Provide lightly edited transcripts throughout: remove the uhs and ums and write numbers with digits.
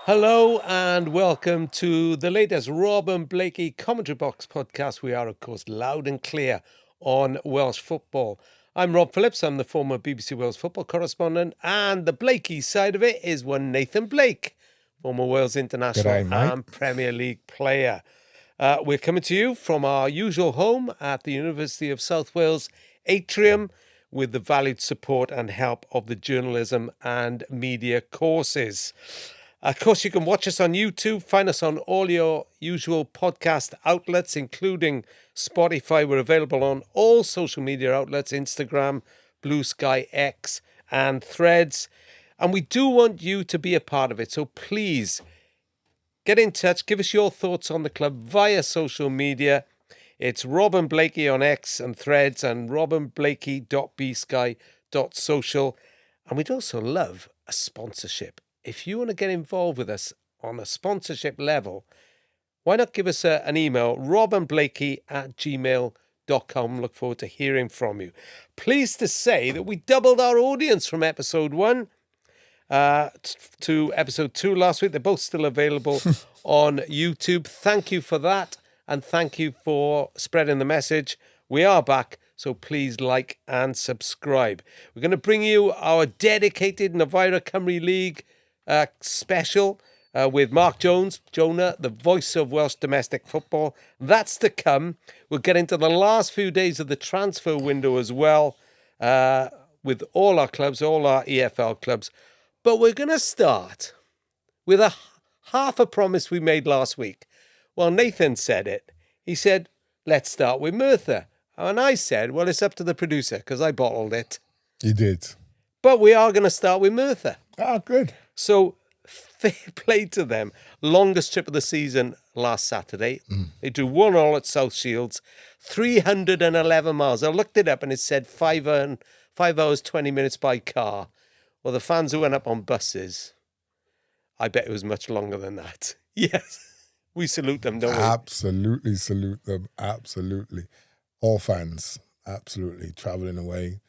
Hello and welcome to the latest Rob and Blakey Commentary Box podcast. We are, of course, loud and clear on Welsh football. I'm Rob Phillips. I'm the former BBC Wales football correspondent, and the Blakey side of it is one Nathan Blake, former Wales international and Premier League player. We're coming to you from our usual home at the University of South Wales atrium with the valued support and help of the journalism and media courses. Of course, you can watch us on YouTube, find us on all your usual podcast outlets, including Spotify. We're available on all social media outlets, Instagram, Blue Sky, X, and Threads. And we do want you to be a part of it. So please get in touch. Give us your thoughts on the club via social media. It's Rob and Blakey on X and Threads and robandblakey.bsky.social. And we'd also love a sponsorship. If you want to get involved with us on a sponsorship level, why not give us an email, robandblakey@gmail.com. Look forward to hearing from you. Pleased to say that we doubled our audience from episode 1 to episode 2 last week. They're both still available on YouTube. Thank you for that, and thank you for spreading the message. We are back, so please like and subscribe. We're going to bring you our dedicated Novira Cymru League special with Mark Jonah, the voice of Welsh domestic football. That's to come. We'll get into the last few days of the transfer window as well with all our clubs, all our EFL clubs. But we're going to start with half a promise we made last week. Well, Nathan said it. He said, let's start with Merthyr. And I said, well, it's up to the producer because I bottled it. You did. But we are going to start with Merthyr. Oh, good. So, fair play to them. Longest trip of the season last Saturday. They drew 1-1 at South Shields. 311 miles. I looked it up and it said 5 hours, 20 minutes by car. Well, the fans who went up on buses, I bet it was much longer than that. Yes. We salute them, don't we? Absolutely salute them. Absolutely. All fans, absolutely. Travelling away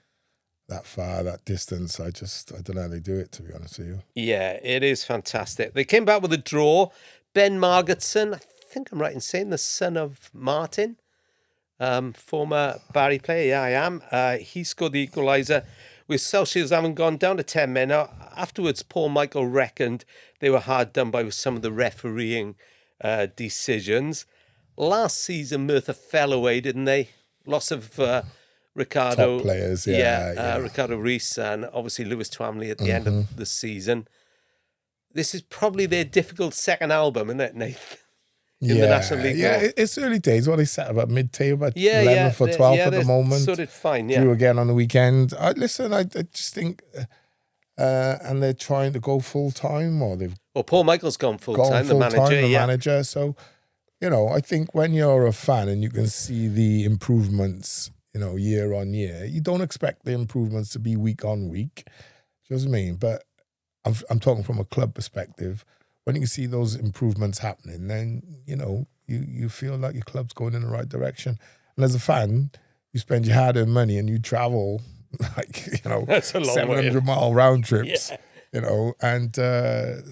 that far, that distance. I don't know how they do it, to be honest with you. Yeah, it is fantastic. They came back with a draw. Ben Margetson, I think I'm right in saying the son of Martin, former Barry player. Yeah, I am. He scored the equaliser. With South Shields having gone down to 10 men. Now, afterwards, Paul Michael reckoned they were hard done by with some of the refereeing decisions. Last season, Merthyr fell away, didn't they? Loss of Ricardo. Top players, Ricardo Rees and obviously Lewis Twamley at the end of the season. This is probably their difficult second album, isn't it, Nathan? In the National League. Yeah, it's early days. What they set about mid-table, 11th or 12th at the moment. So did fine, yeah. Drew again on the weekend. I just think, and they're trying to go full-time, or they've... Well, Paul Michael's gone full-time, the manager. So, I think when you're a fan and you can see the improvements, year on year, you don't expect the improvements to be week on week. Do you know what I mean? But I'm talking from a club perspective. When you can see those improvements happening, then, you feel like your club's going in the right direction. And as a fan, you spend your hard-earned money and you travel, 700-mile round trips, and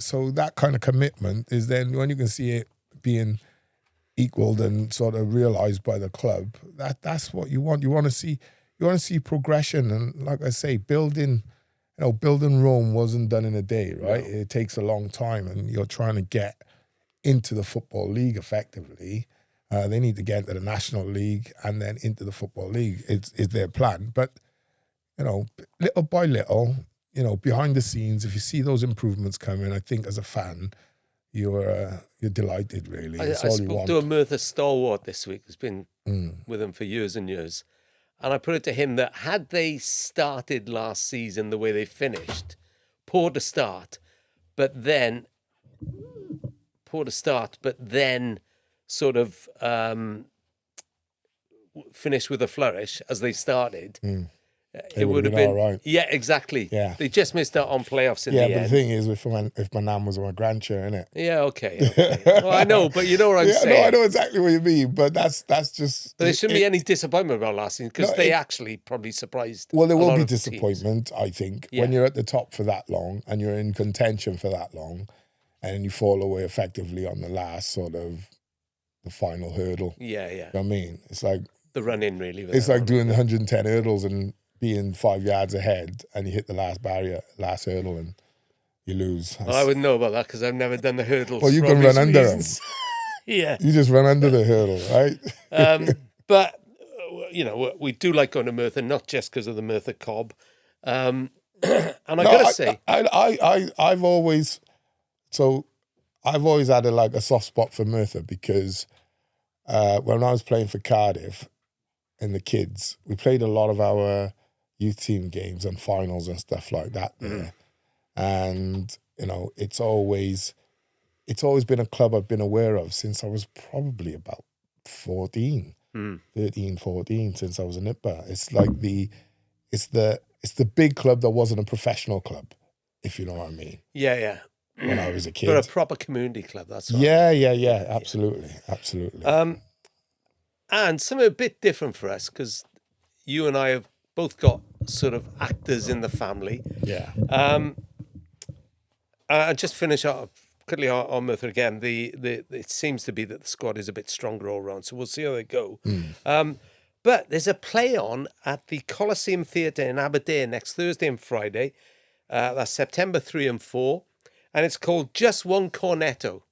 so that kind of commitment is then when you can see it being equaled and sort of realised by the club, that's what you want. You want to see progression, and like I say, building Rome wasn't done in a day, right? No. It takes a long time, and you're trying to get into the Football League effectively. They need to get into the National League and then into the Football League. It's their plan, but little by little, behind the scenes, if you see those improvements coming, I think as a fan, you're delighted, really. I spoke to a Merthyr stalwart this week who's been with them for years and years. And I put it to him that had they started last season the way they finished, poor to start, but then sort of finished with a flourish as they started, it would have been all right. Yeah, exactly. Yeah. They just missed out on playoffs in the end. Yeah, but the thing is, if my nan was my grandchild, innit? Yeah, okay. Well, I know, but you know what I'm saying. No, I know exactly what you mean, but that's just... But there shouldn't be any disappointment about last season, because they actually probably surprised. Well, there will be disappointment, I think, when you're at the top for that long and you're in contention for that long, and you fall away effectively on the last sort of the final hurdle. Yeah. You know what I mean? It's like The run-in, really. it's like doing the 110 hurdles and being 5 yards ahead, and you hit the last hurdle, and you lose. Well, I wouldn't know about that because I've never done the hurdles. Well, you for can run obvious under reasons. them. You just run under the hurdle, right? But, we do like going to Merthyr, not just because of the Merthyr Cob. And I got to say... I've always had a soft spot for Merthyr because when I was playing for Cardiff and the kids, we played a lot of our youth team games and finals and stuff like that there. And, it's always been a club I've been aware of since I was probably about 13, 14, since I was a nipper. It's like it's the big club that wasn't a professional club, if you know what I mean. Yeah. When I was a kid. But a proper community club, that's right. Yeah, absolutely. And something a bit different for us, because you and I have both got sort of actors in the family. Yeah. I'll just finish up quickly on Merthyr again. It seems to be that the squad is a bit stronger all round, so we'll see how they go. But there's a play on at the Coliseum Theatre in Aberdeen next Thursday and Friday. That's September 3 and 4. And it's called Just One Cornetto.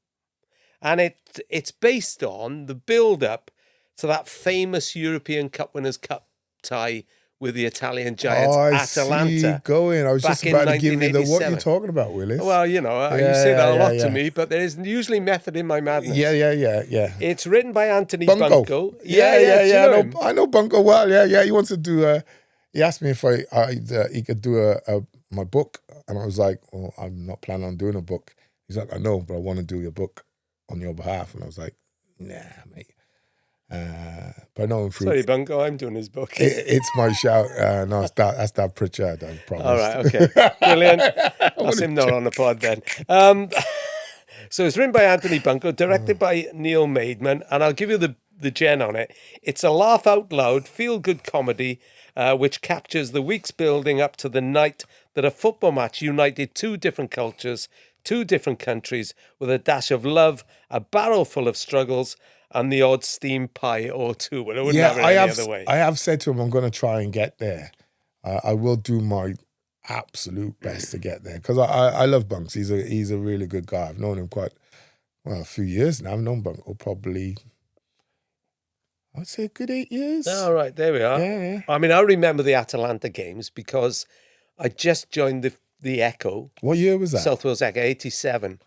And it's based on the build-up to that famous European Cup Winners' Cup tie with the Italian giants Atalanta. I see you going. I was just about to give you what you're talking about, Willis. Well, you say that a lot to me, but there is usually method in my madness. Yeah. It's written by Anthony Bunko. Yeah. I know Bunko well. Yeah. He wants to do he asked me if he could do my book, and I was like, well, I'm not planning on doing a book. He's like, I know, but I want to do your book on your behalf. And I was like, nah, mate. But no, sorry, Bunko, I'm doing his book. It's my shout. No, that's that Pritchard, I promise. All right, okay. Brilliant. That's him not on the pod then. So it's written by Anthony Bunko, directed by Neil Maidman, and I'll give you the gen on it. It's a laugh out loud, feel-good comedy, which captures the weeks building up to the night that a football match united two different cultures, two different countries, with a dash of love, a barrel full of struggles, and the odd steam pie or two. Well, it wouldn't have it any other way. I have said to him, I'm going to try and get there. I will do my absolute best to get there, because I love Bunks. He's a really good guy. I've known him a few years now. I've known Bunko probably, I'd say a good 8 years. All right, there we are. Yeah. I mean, I remember the Atalanta games because I just joined the Echo. What year was that? South Wales Echo, 87.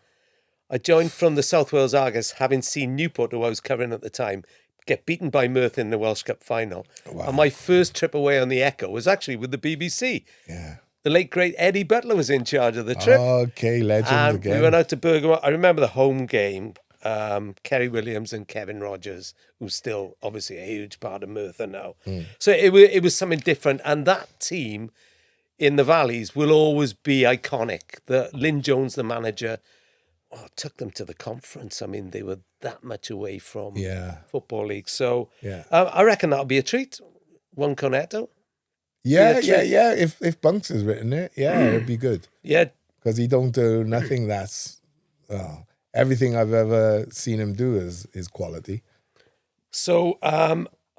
I joined from the South Wales Argus, having seen Newport, who I was covering at the time, get beaten by Merthyr in the Welsh Cup final. Wow. And my first trip away on the Echo was actually with the BBC. Yeah. The late, great Eddie Butler was in charge of the trip. Okay, legend and again. We went out to Bergamo. I remember the home game. Kerry Williams and Kevin Rogers, who's still obviously a huge part of Merthyr now. So it was something different. And that team in the Valleys will always be iconic. Lynn Jones, the manager, took them to the conference. I mean, they were that much away from Football League. So I reckon that'll be a treat. One Cornetto. Yeah. If Bunks has written it, it'd be good. Yeah. Because he don't do nothing that's... everything I've ever seen him do is quality. So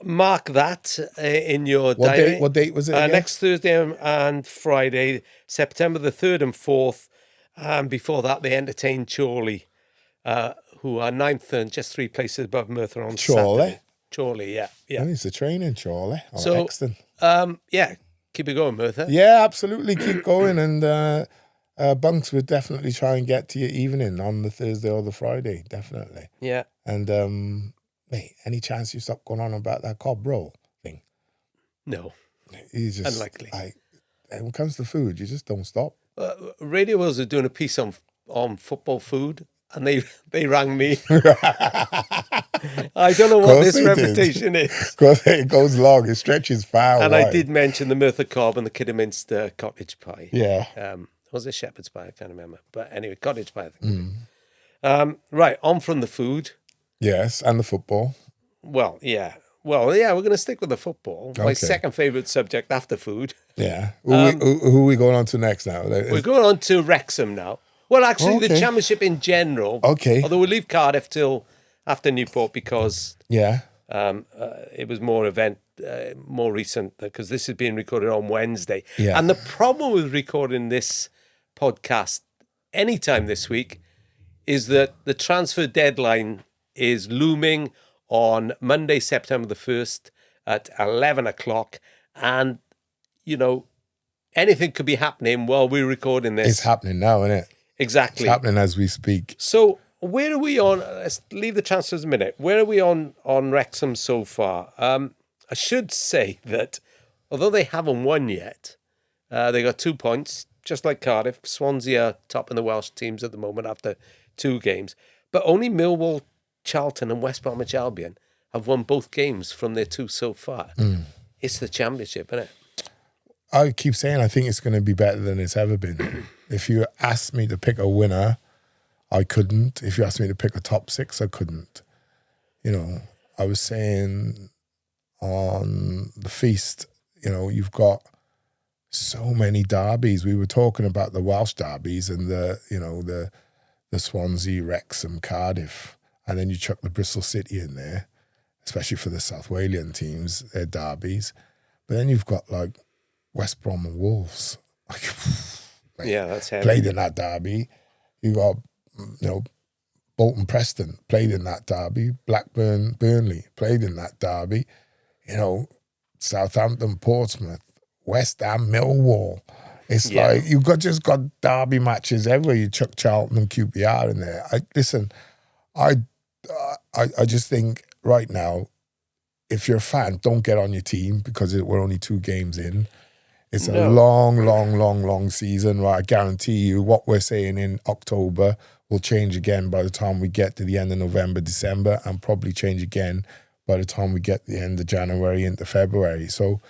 mark that in your diary. What date was it again? Next Thursday and Friday, September the 3rd and 4th. And before that, they entertained Chorley, who are 9th and just 3 places above Merthyr on Saturday. Chorley, yeah. Oh, he's a training Chorley. So, Exton. Keep it going, Merthyr. Yeah, absolutely. Keep going. And Bunks would definitely try and get to your evening on the Thursday or the Friday, definitely. Yeah. And, mate, any chance you stop going on about that Cobb roll thing? No. He's just... Unlikely. When it comes to food, you just don't stop. Radio Wales are doing a piece on football food, and they rang me. I don't know what this reputation is. Because it goes long, it stretches far. And wide. I did mention the Merthyr Cob and the Kidderminster cottage pie. Yeah. Was it shepherd's pie? I can't remember. But anyway, cottage pie, I think. Right, on from the food. Yes, and the football. Well, yeah. Well, yeah, we're going to stick with the football. My second favourite subject after food. Yeah. Who are we going on to next now? We're going on to Wrexham now. Well, actually, the Championship in general. Okay. Although we'll leave Cardiff till after Newport because Yeah. it was more recent because this is being recorded on Wednesday. Yeah. And the problem with recording this podcast anytime this week is that the transfer deadline is looming on Monday, September the 1st at 11 o'clock. And, you know, anything could be happening while we're recording this. It's happening now, isn't it? Exactly. It's happening as we speak. So where are we on? Let's leave the transfers a minute. Where are we on Wrexham so far? I should say that although they haven't won yet, they got 2 points, just like Cardiff. Swansea are top in the Welsh teams at the moment after 2 games. But only Millwall, Charlton and West Bromwich Albion have won both games from their 2 so far. It's the Championship, isn't it? I keep saying I think it's going to be better than it's ever been. If you asked me to pick a winner, I couldn't. If you asked me to pick a top 6, I couldn't. You know, I was saying on the feast, you know, you've got so many derbies. We were talking about the Welsh derbies and the Swansea, Wrexham, Cardiff, and then you chuck the Bristol City in there, especially for the South Walian teams, their derbies. But then you've got like West Brom and Wolves. Yeah, that's heavy. Played in that derby. You got, you know, Bolton Preston played in that derby. Blackburn Burnley played in that derby. You know, Southampton, Portsmouth, West Ham, Millwall. It's like you've just got derby matches everywhere. You chuck Charlton and QPR in there. I just think right now, if you're a fan, don't get on your team because we're only 2 games in. It's a long season, right? I guarantee you what we're saying in October will change again by the time we get to the end of November, December, and probably change again by the time we get to the end of January into February. So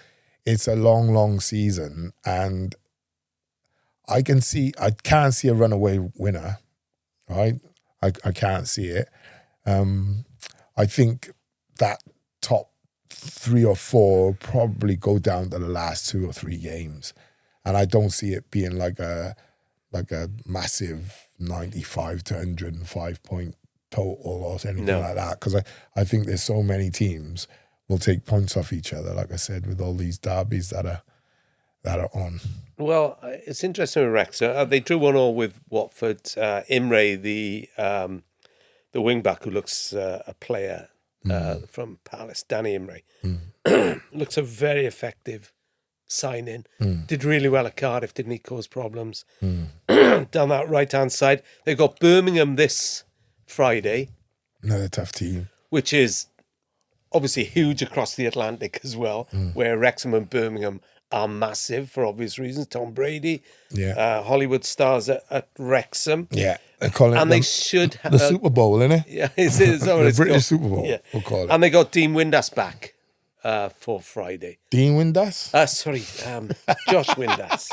it's a long season, and I can't see a runaway winner, right? I can't see it. I think that top 3 or 4 probably go down to the last 2 or 3 games, and I don't see it being like a massive 95 to 105 point total or anything like that, because I think there's so many teams will take points off each other, like I said, with all these derbies that are on. Well, it's interesting with Wrexham. They drew 1-1 with Watford. Imre, the wing back who looks a player from Palace, Danny Imre, looks a very effective signing. Did really well at Cardiff, didn't he? Cause problems down that right hand side. They've got Birmingham this Friday, Another tough team, which is obviously huge across the Atlantic as well, where Wrexham and Birmingham are massive for obvious reasons. Tom Brady, Hollywood stars at Wrexham. Yeah, they call it, and they should have the Super Bowl, isn't it? Yeah, it's the British called. Super Bowl. Yeah. We'll call it. And they got Dean Windass back for Friday. Dean Windass? Sorry, Josh Windass.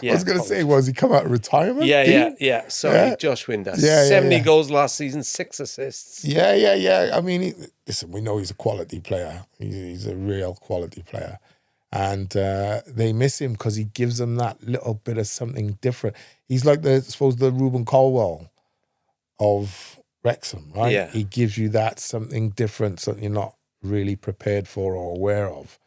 Yeah, I was going to say, was he come out of retirement? Yeah. Sorry, Josh Windass. 70 goals last season, 6 assists. Yeah. I mean, listen, we know he's a quality player. He's a real quality player. And they miss him because he gives them that little bit of something different. He's like the Ruben Colwell of Wrexham, right? Yeah. He gives you that something different, something you're not really prepared for or aware of.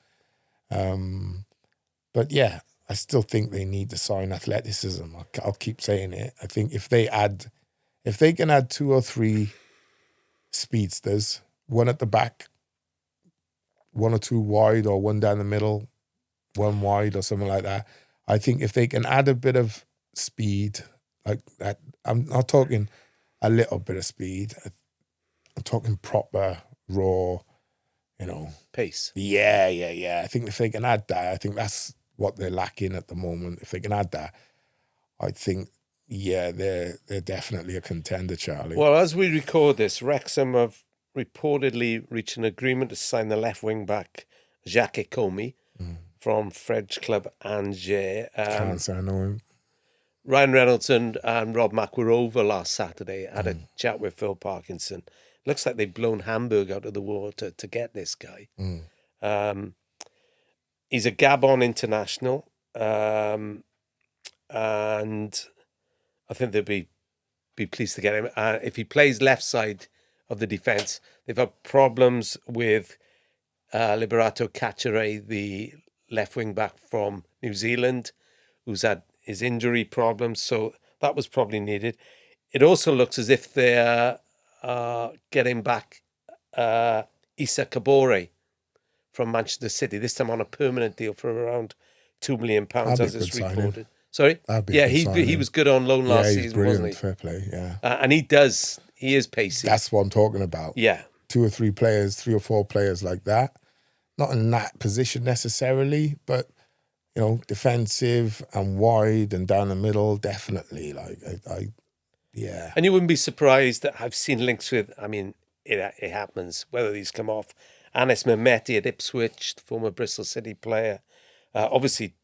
But yeah, I still think they need to sign athleticism. I'll keep saying it. I think if they can add 2 or 3 speedsters, one at the back, 1 or 2 wide, or 1 down the middle, 1 wide, or something like that. I think if they can add a bit of speed, like that, I'm not talking a little bit of speed. I'm talking proper, raw, pace. Yeah. I think if they can add that, I think that's what they're lacking at the moment. If they can add that, I think, they're definitely a contender, Charlie. Well, as we record this, Wrexham have reportedly reached an agreement to sign the left wing back Jacques Ecomi from French club Angers. Can't say I know him. Ryan Reynolds and Rob Mack were over last Saturday, had a chat with Phil Parkinson. Looks like they've blown Hamburg out of the water to get this guy. He's a Gabon international, and I think they'd be be pleased to get him. If he plays left side of the defence, they've had problems with Liberato Cacciare, the left wing back from New Zealand, who's had his injury problems. So that was probably needed. It also looks as if they're getting back Issa Kabore from Manchester City, this time on a permanent deal for around £2 million, as it's reported. Sorry? Yeah, he was good on loan last season, brilliant, wasn't he? fair play, yeah. And he is pacey. That's what I'm talking about. Yeah. 3 or 4 players like that. Not in that position necessarily, but, you know, defensive and wide and down the middle, definitely. Yeah. And you wouldn't be surprised that I've seen links with, I mean, it happens, whether these come off. Anis Mehmeti at Ipswich, former Bristol City player. Obviously,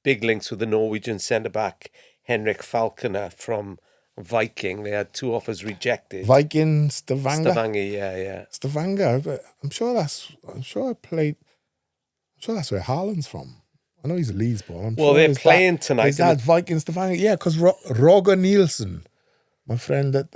big links with the Norwegian centre-back, Henrik Falconer from Viking. They had 2 offers rejected. Viking, Stavanger? Stavanger, yeah. Stavanger, but I'm sure that's where Haaland's from. I know he's a Leeds boy. They're playing tonight. Is that Viking, Stavanger? Yeah, because Roger Nielsen, my friend at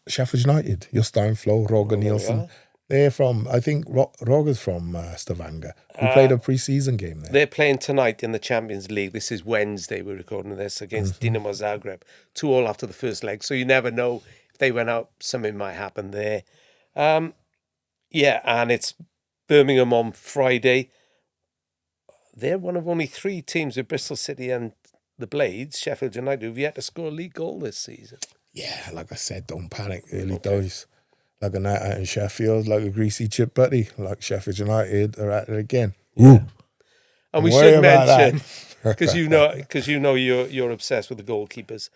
Sheffield United, Jostein Flo, Roger Nielsen. Yeah. They're from, I think Roger's from Stavanger. We played a pre-season game there. They're playing tonight in the Champions League. This is Wednesday, we're recording this, against Dinamo Zagreb. 2-2 after the first leg. So you never know if they went out, something might happen there. And it's Birmingham on Friday. They're one of only 3 teams with Bristol City and the Blades, Sheffield United, who've yet to score a league goal this season. Yeah, like I said, don't panic. Early days. Like a night out in Sheffield, like a greasy chip buddy, like Sheffield United are at it again. Yeah. And we should mention, because you know you're obsessed with the goalkeepers,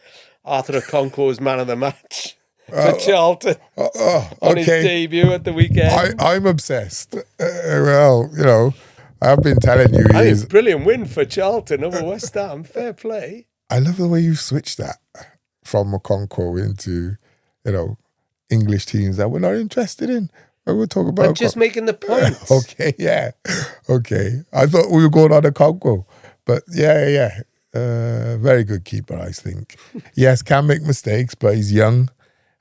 Arthur Okonkwo is man of the match for Charlton on his debut at the weekend. I'm obsessed. Well, you know, I've been telling you. I think brilliant win for Charlton over West Ham. Fair play. I love the way you've switched that from Okonkwo into, you know, English teams that we're not interested in. We'll talk about. I'm just making the point. Okay, yeah. Okay. I thought we were going on Okonkwo. But yeah. Very good keeper, I think. Yes, can make mistakes, but he's young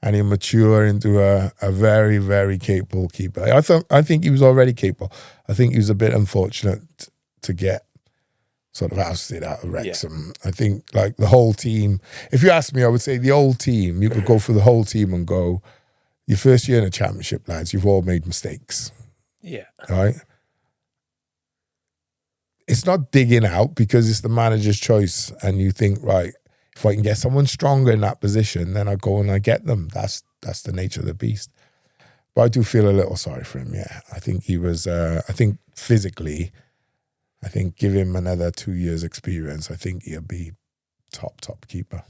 and he'll mature into a very, very capable keeper. I think he was already capable. I think he was a bit unfortunate to get sort of ousted out of Wrexham. Yeah. I think like the whole team, if you ask me, I would say the whole team, you could go for the whole team and go, your first year in a championship, lads, you've all made mistakes. Yeah. Right? It's not digging out because it's the manager's choice and you think, right, if I can get someone stronger in that position, then I go and I get them. That's the nature of the beast. But I do feel a little sorry for him, yeah. I think he was, physically, give him another 2 years experience. I think he'll be top keeper.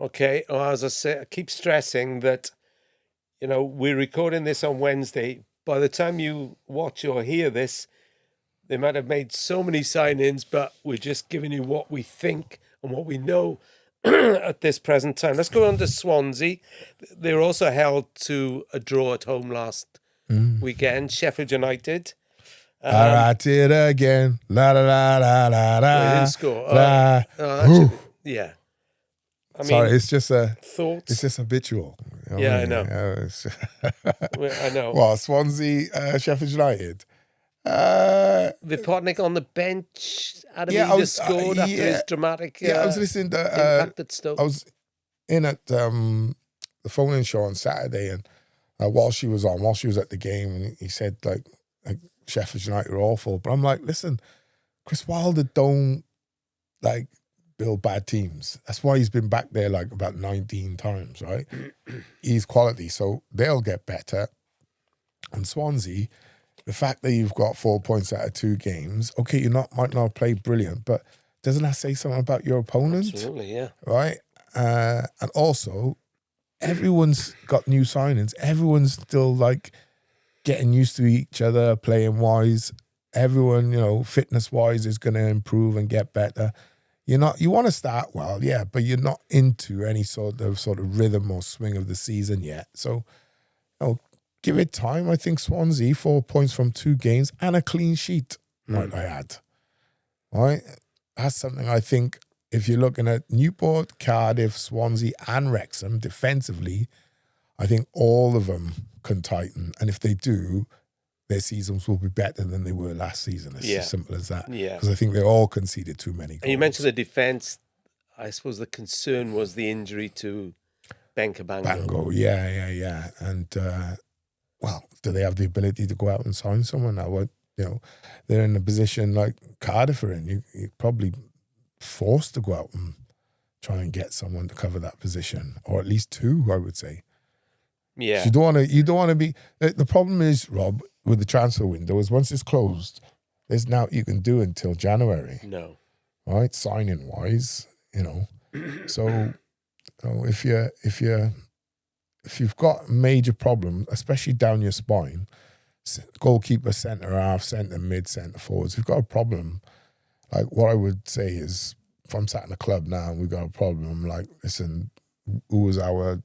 Okay. Well, as I say, I keep stressing that, you know, we're recording this on Wednesday. By the time you watch or hear this, they might have made so many sign-ins, but we're just giving you what we think and what we know at this present time. Let's go on to Swansea. They were also held to a draw at home last weekend. Sheffield United. I did again. La la la la la la. They didn't score. Yeah. I mean, sorry, it's just thoughts. It's just habitual. You know, I know. I know. Well, Swansea, Sheffield United. Vipotnik on the bench. Adam scored after his dramatic. I was listening to. Impact at Stoke. I was in at the phone-in show on Saturday, and while she was at the game, and he said like Sheffield United are awful, but I'm like, listen, Chris Wilder don't like build bad teams. That's why he's been back there like about 19 times, right? He's quality, so they'll get better. And Swansea, the fact that you've got 4 points out of 2 games, okay, might not play brilliant, but doesn't that say something about your opponent? Absolutely, yeah. Right? And also, everyone's got new signings. Everyone's still like getting used to each other, playing wise. Everyone, you know, fitness wise is going to improve and get better. You want to start well, yeah, but you're not into any sort of rhythm or swing of the season yet. So, give it time. I think Swansea, 4 points from 2 games and a clean sheet, might I add. All right? That's something I think if you're looking at Newport, Cardiff, Swansea and Wrexham defensively, I think all of them can tighten. And if they do, their seasons will be better than they were last season. It's as simple as that. Yeah. Because I think they all conceded too many goals. And you mentioned the defence. I suppose the concern was the injury to Ben Cabango. Yeah. And, well, do they have the ability to go out and sign someone now? What, they're in a position like Cardiff are in. You're probably forced to go out and try and get someone to cover that position, or at least two, I would say. Yeah. You don't want to be. The problem is, Rob, with the transfer window is once it's closed, there's now you can do until January. No. Right, signing wise, So, if you've got major problem, especially down your spine, goalkeeper, centre half, centre mid, centre forwards, if you've got a problem, like what I would say is, if I'm sat in a club now and we've got a problem, like, listen, who was our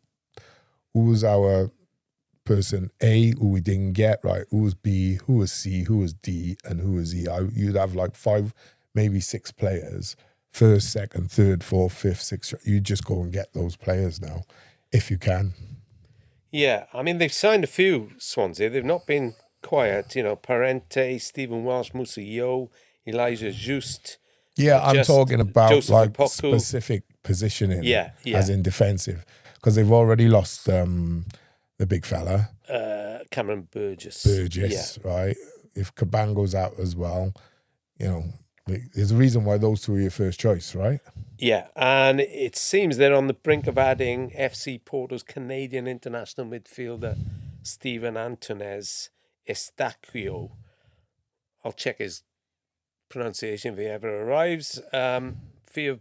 person A, who we didn't get right, who was B, who was C, who was D, and who was E. You'd have like 5, maybe 6 players, first, second, third, fourth, fifth, sixth. You just go and get those players now, if you can. Yeah, I mean, they've signed a few, Swansea. They've not been quiet. Parente, Stephen Welsh, Musa Yo, Elijah Just. Yeah, I'm talking about Joseph like Opoku. Specific positioning, Yeah. as in defensive, because they've already lost the big fella, Cameron Burgess. Right? If Cabango's out as well, there's a reason why those two are your first choice, right? Yeah, and it seems they're on the brink of adding FC Porto's Canadian international midfielder Steven Antunes Estaquio. I'll check his pronunciation if he ever arrives. Fee of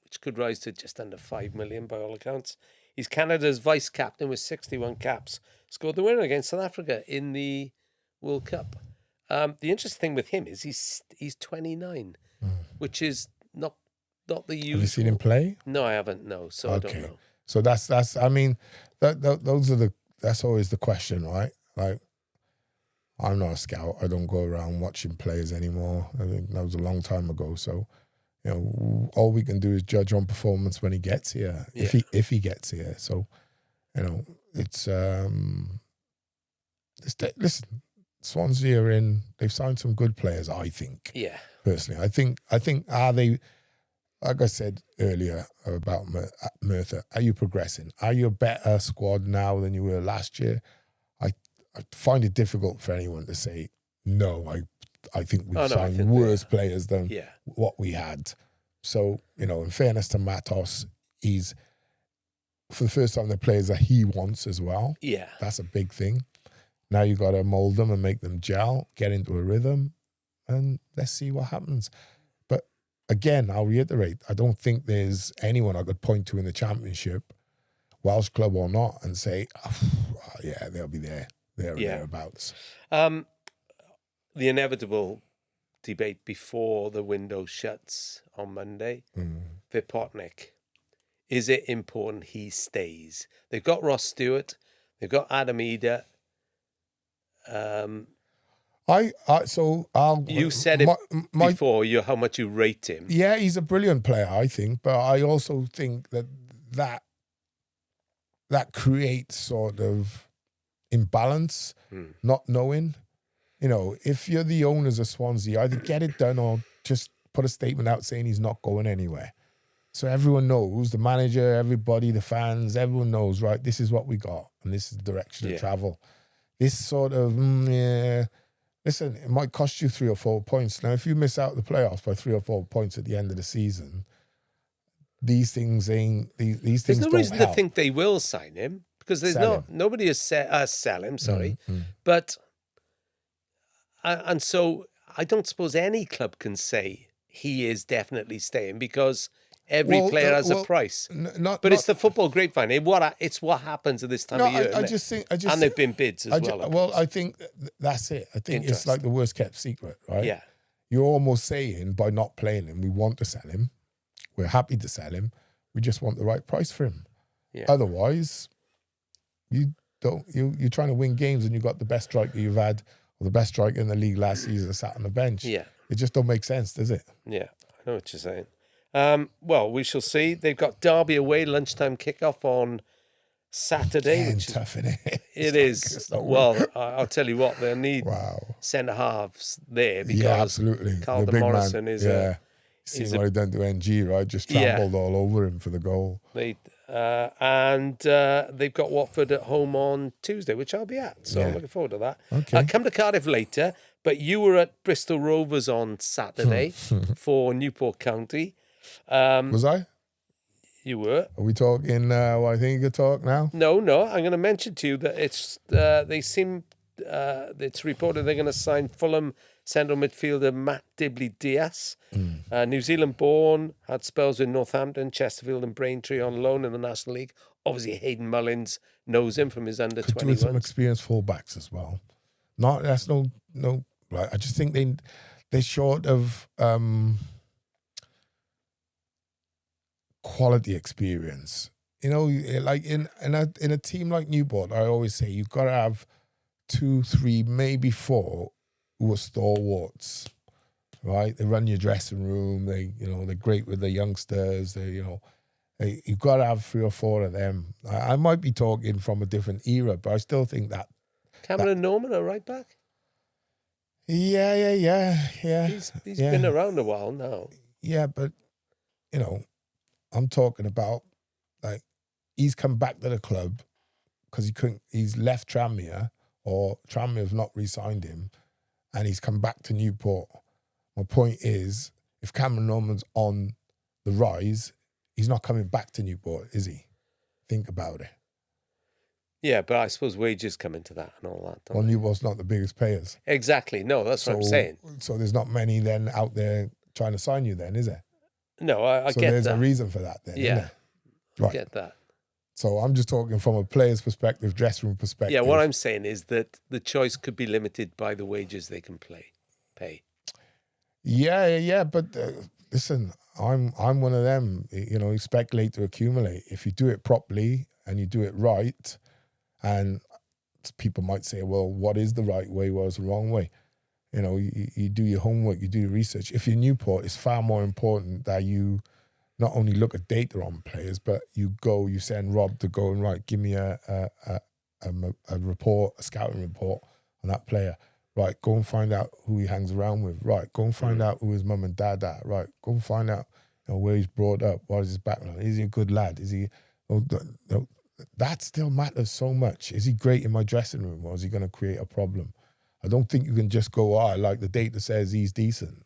which could rise to just under 5 million by all accounts. He's Canada's vice captain with 61 caps. Scored the winner against South Africa in the World Cup. The interesting thing with him is he's 29, which is not the usual. Have you seen him play? No, I haven't. No, so okay. I don't know. So that's. I mean, those are that's always the question, right? Like, I'm not a scout. I don't go around watching players anymore. I think that was a long time ago. So, all we can do is judge on performance when he gets here, if he gets here. So, it's listen. Swansea are in. They've signed some good players, I think. Yeah. Personally, I think are they? Like I said earlier about Merthyr, are you progressing? Are you a better squad now than you were last year? I find it difficult for anyone to say no. I think we've signed worse players than what we had. So, in fairness to Matos, he's for the first time the players that he wants as well. Yeah. That's a big thing. Now you got to mold them and make them gel, get into a rhythm, and let's see what happens. But again, I'll reiterate, I don't think there's anyone I could point to in the Championship, Welsh club or not, and say, they'll be there, thereabouts. The inevitable debate before the window shuts on Monday, Vipotnik. Is it important he stays? They've got Ross Stewart, they've got Adam Eder. You said it before. How much you rate him? Yeah, he's a brilliant player, I think. But I also think that creates sort of imbalance, not knowing. If you're the owners of Swansea, either get it done or just put a statement out saying he's not going anywhere. So everyone knows, the manager, everybody, the fans, everyone knows, right? This is what we got, and this is the direction of travel. This sort of, listen, it might cost you 3 or 4 points. Now, if you miss out the playoffs by 3 or 4 points at the end of the season, these things ain't, these things don't help. There's no reason to think they will sign him, because nobody has sell him, sorry. But, and so I don't suppose any club can say he is definitely staying, because every player has a price. It's the football grapevine. It's what happens at this time of year. And they've been bids as well. I think that's it. I think it's like the worst kept secret, right? Yeah. You're almost saying by not playing him, we want to sell him. We're happy to sell him. We just want the right price for him. Yeah. Otherwise, you're trying to win games and you've got the best striker you've had, or the best striker in the league last season sat on the bench. Yeah. It just don't make sense, does it? Yeah, I know what you're saying. Well, we shall see. They've got Derby away, lunchtime kickoff on Saturday, Again, which is tough, innit? it is. Well, I'll tell you what, they'll need Wow. centre halves there because Yeah, absolutely. Carlton the big Morrison man. is yeah. a Seen is what a he done to NG, right? Just Yeah. trampled all over him for the goal. they've got Watford at home on Tuesday, which I'll be at. So I'm Yeah. looking forward to that. Okay. Come to Cardiff later, but you were at Bristol Rovers on Saturday for Newport County. Was I? You were. Are we talking what I think you could talk now? No. I'm going to mention to you that it's it's reported they're going to sign Fulham central midfielder Matt Dibley-Diaz. New Zealand born, had spells with Northampton, Chesterfield and Braintree on loan in the National League. Obviously Hayden Mullins knows him from his under Could do with some 21s. experienced fullbacks as well. That's no right. I just think they're short of quality experience. Like in a team like Newport, I always say you've got to have 2, 3, maybe 4 who are stalwarts, right? They run your dressing room. They're great with the youngsters. You've got to have 3 or 4 of them. I might be talking from a different era, but I still think that. Cameron Norman, a right back. Yeah. He's been around a while now. Yeah, but I'm talking about like he's come back to the club because he's left Tranmere, or Tranmere have not re-signed him, and he's come back to Newport. My point is, if Cameron Norman's on the rise, he's not coming back to Newport, is he? Think about it. Yeah, but I suppose wages come into that and all that. Well, Newport's not the biggest payers. Exactly. No, that's what I'm saying. So there's not many then out there trying to sign you then, is there? No, I so get that. there's a reason for that then, isn't there? I get that. So I'm just talking from a player's perspective, dressing room perspective. Yeah, what I'm saying is that the choice could be limited by the wages they can pay. Yeah, but listen, I'm one of them. You speculate to accumulate. If you do it properly and you do it right, and people might say, well, what is the right way? What is the wrong way? You do your homework, you do your research. If you're Newport, it's far more important that you not only look at data on players, but you send Rob to go and give me a report, a scouting report on that player. Right, go and find out who he hangs around with. Right, go and find out who his mum and dad are. Right, go and find out where he's brought up. What is his background? Is he a good lad? Is he? That still matters so much. Is he great in my dressing room, or is he going to create a problem? I don't think you can just go, like the data says he's decent.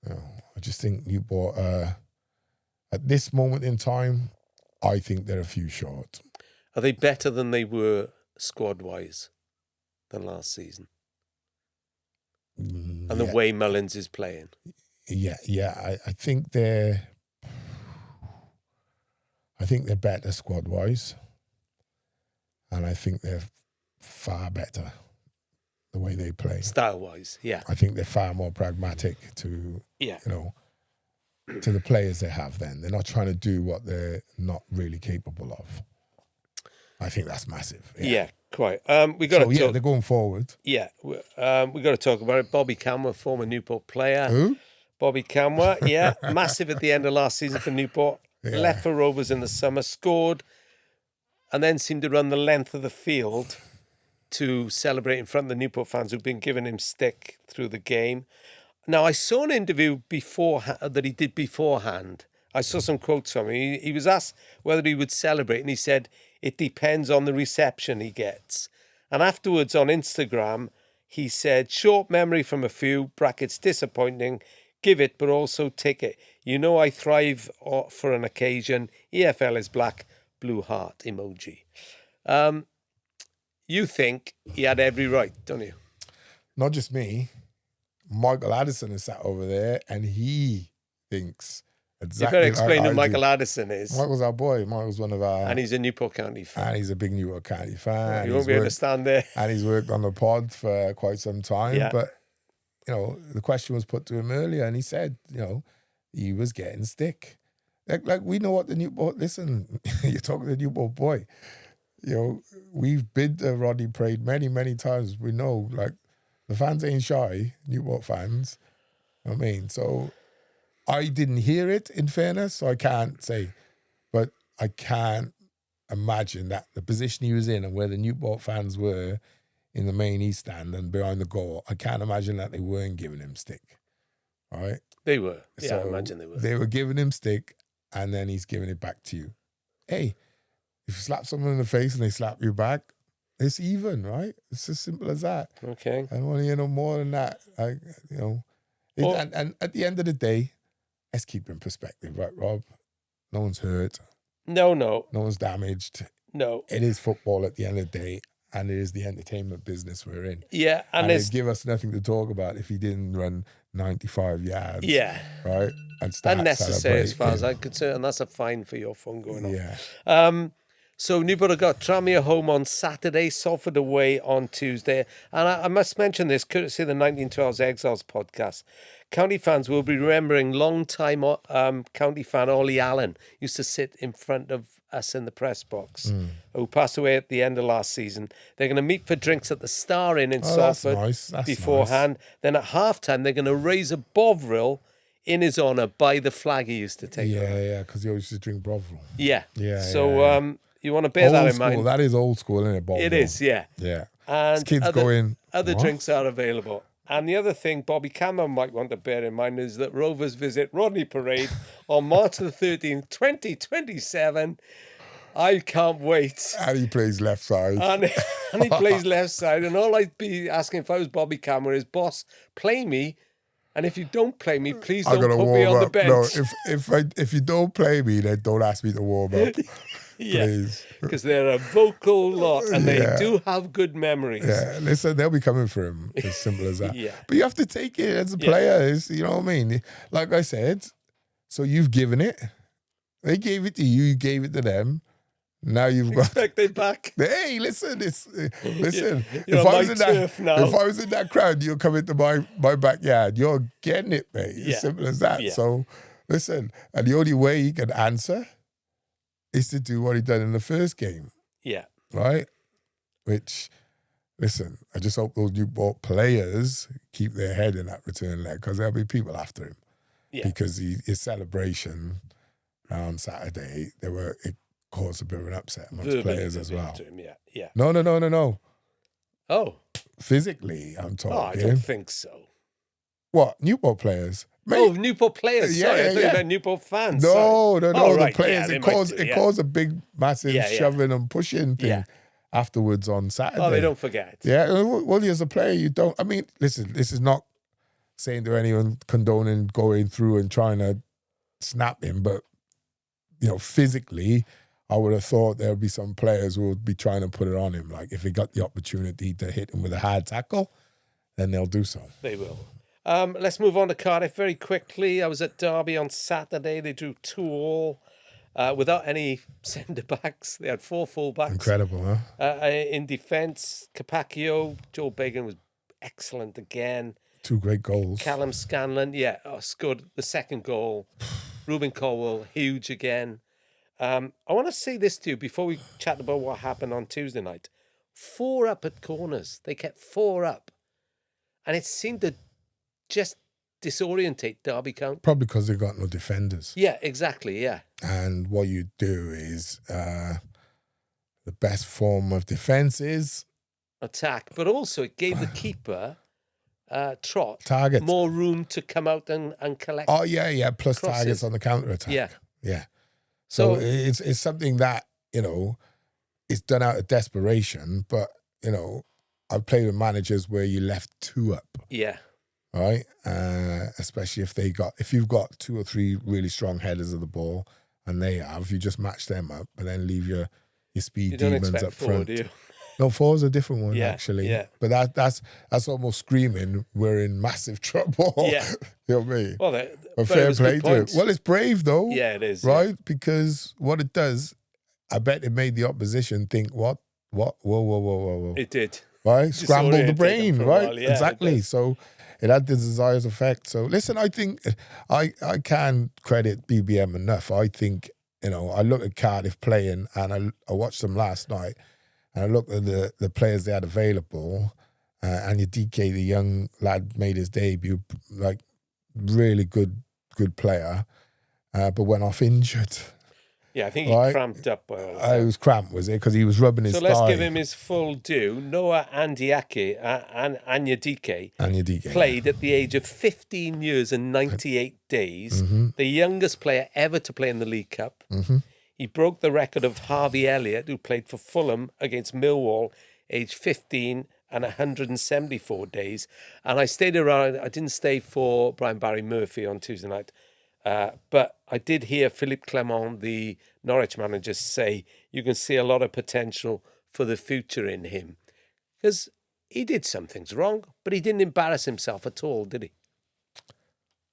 I just think Newport, at this moment in time, I think they're a few short. Are they better than they were squad-wise than last season? And the way Mullins is playing? Yeah. I think they're better squad-wise. And I think they're far better the way they play. Style-wise, yeah. I think they're far more pragmatic to, to the players they have then. They're not trying to do what they're not really capable of. I think that's massive. Yeah, quite. We got to talk. They're going forward. Yeah, we got to talk about it. Bobby Kamwa, former Newport player. Who? Bobby Kamwa, yeah. Massive at the end of last season for Newport. Yeah. Left for Rovers in the summer, scored, and then seemed to run the length of the field to celebrate in front of the Newport fans who've been giving him stick through the game. Now, I saw an interview that he did beforehand. I saw some quotes from him. He was asked whether he would celebrate, and he said, it depends on the reception he gets. And afterwards on Instagram, he said, short memory from a few, brackets disappointing, give it, but also take it. I thrive for an occasion. EFL is black, blue heart emoji. You think he had every right, don't you? Not just me. Michael Addison is sat over there, and he thinks exactly. You better explain who Michael Addison is. Michael's our boy. Michael's one of our... And he's a Newport County fan. And he's a big Newport County fan. You won't be able to stand there. And he's worked on the pod for quite some time. Yeah. But, the question was put to him earlier, and he said, he was getting stick. Like we know what the Newport... Listen, you're talking to the Newport boy. We've been to Rodney Parade many, many times. We know, the fans ain't shy, Newport fans. So I didn't hear it, in fairness, so I can't say. But I can't imagine that the position he was in and where the Newport fans were in the main East stand and behind the goal, I can't imagine that they weren't giving him stick. All right? They were. Yeah, So I imagine they were. They were giving him stick, and then he's giving it back to you. Hey, if you slap someone in the face and they slap you back, it's even, right? It's as simple as that. Okay. I don't want to hear no more than that. And at the end of the day, let's keep it in perspective, right, Rob? No one's hurt. No. No one's damaged. No. It is football at the end of the day, and it is the entertainment business we're in. Yeah, and it'd give us nothing to talk about if he didn't run 95 yards. Yeah. Right? And start unnecessary as far as I'm concerned, and that's a fine for your fun going on. Yeah. So Newport have got Tranmere home on Saturday, Salford away on Tuesday. And I must mention this, courtesy of the 1912's Exiles podcast. County fans will be remembering long-time county fan Ollie Allen used to sit in front of us in the press box, who passed away at the end of last season. They're going to meet for drinks at the Star Inn in Salford beforehand. Nice. Then at halftime, they're going to raise a bovril in his honour by the flag he used to take. Yeah, because he always used to drink bovril. Yeah. So you want to bear that in mind. That is old school, isn't it, bovril? It is, yeah. Yeah. And kids other drinks are available. And the other thing Bobby Kamwa might want to bear in mind is that Rovers visit Rodney Parade on March the 13th, 2027. I can't wait. And he plays left side. And he plays left side. And all I'd be asking if I was Bobby Kamwa is, boss, play me. And if you don't play me, please don't put me on the bench. No, if you don't play me, then don't ask me to warm up. Yeah, because they're a vocal lot and they do have good memories. Yeah, listen, they'll be coming for him. As simple as that. Yeah. But you have to take it as a player. You know what I mean? Like I said, so you've given it. They gave it to you. You gave it to them. Now you've got expect it back. Hey, listen. You're if I was in that crowd, you'll come into my backyard. You're getting it, mate. As simple as that. Yeah. So listen, and the only way he can answer is to do what he done in the first game. Yeah. Right? Which, listen, I just hope those Newport players keep their head in that return leg, because there'll be people after him. Yeah. Because his celebration on Saturday, it caused a bit of an upset amongst players as well. Yeah. No. Oh. Physically, I'm talking. Oh, I don't think so. What? Newport players? Mate. Oh, Newport players. Sorry, I thought you meant Newport fans. No. Right. The players. It caused a big, massive shoving and pushing thing afterwards on Saturday. Oh, they don't forget. Yeah. Well, as a player, you don't. I mean, listen, this is not saying to anyone condoning going through and trying to snap him, but, physically, I would have thought there would be some players who would be trying to put it on him. Like, if he got the opportunity to hit him with a hard tackle, then they'll do so. They will. Let's move on to Cardiff very quickly. I was at Derby on Saturday. They drew 2-2 without any centre-backs. They had 4 full-backs. Incredible, huh? In defence, Capaccio, Joe Bagan was excellent again. 2 great goals. Callum Scanlon, scored the second goal. Ruben Colwell, huge again. I want to say this to you before we chat about what happened on Tuesday night. 4 up at corners. They kept 4 up. And it seemed to just disorientate Derby County. Probably because they've got no defenders. Yeah, exactly, yeah. And what you do is the best form of defence is attack. But also it gave the keeper, Trot, targets. more room to come out and collect. Oh, yeah. Plus crosses. Targets on the counter-attack. Yeah. So it's something that, is done out of desperation. But, I've played with managers where you left 2 up. Yeah. Right? Especially if you've got 2 or 3 really strong headers of the ball, and you just match them up, and then leave your speed demons up front. Do you? No, 4's a different one, Yeah, actually. yeah. But that's almost screaming we're in massive trouble. Yeah. You know what I mean? Well, but fair play to it. Well, it's brave, though. Yeah, it is. Right? Yeah. Because what it does, I bet it made the opposition think, what? Whoa. It did. Right? Scrambled the brain, right? Yeah, exactly. So it had the desired effect. So listen, I think I can't credit BBM enough. I think, I look at Cardiff playing, and I watched them last night, and I looked at the players they had available, and your DK, the young lad, made his debut, like really good good player, but went off injured. Yeah, I think he Right? cramped up by all It was cramped, was it? Because he was rubbing his So thigh. let's give him his full due. Noah Anyadike played at the age of 15 years and 98 days, the youngest player ever to play in the League Cup. He broke the record of Harvey Elliott, who played for Fulham against Millwall, aged 15 and 174 days. And I stayed around. I didn't stay for Brian Barry Murphy on Tuesday night. But I did hear Philippe Clement, the Norwich manager, say you can see a lot of potential for the future in him. Because he did some things wrong, but he didn't embarrass himself at all, did he?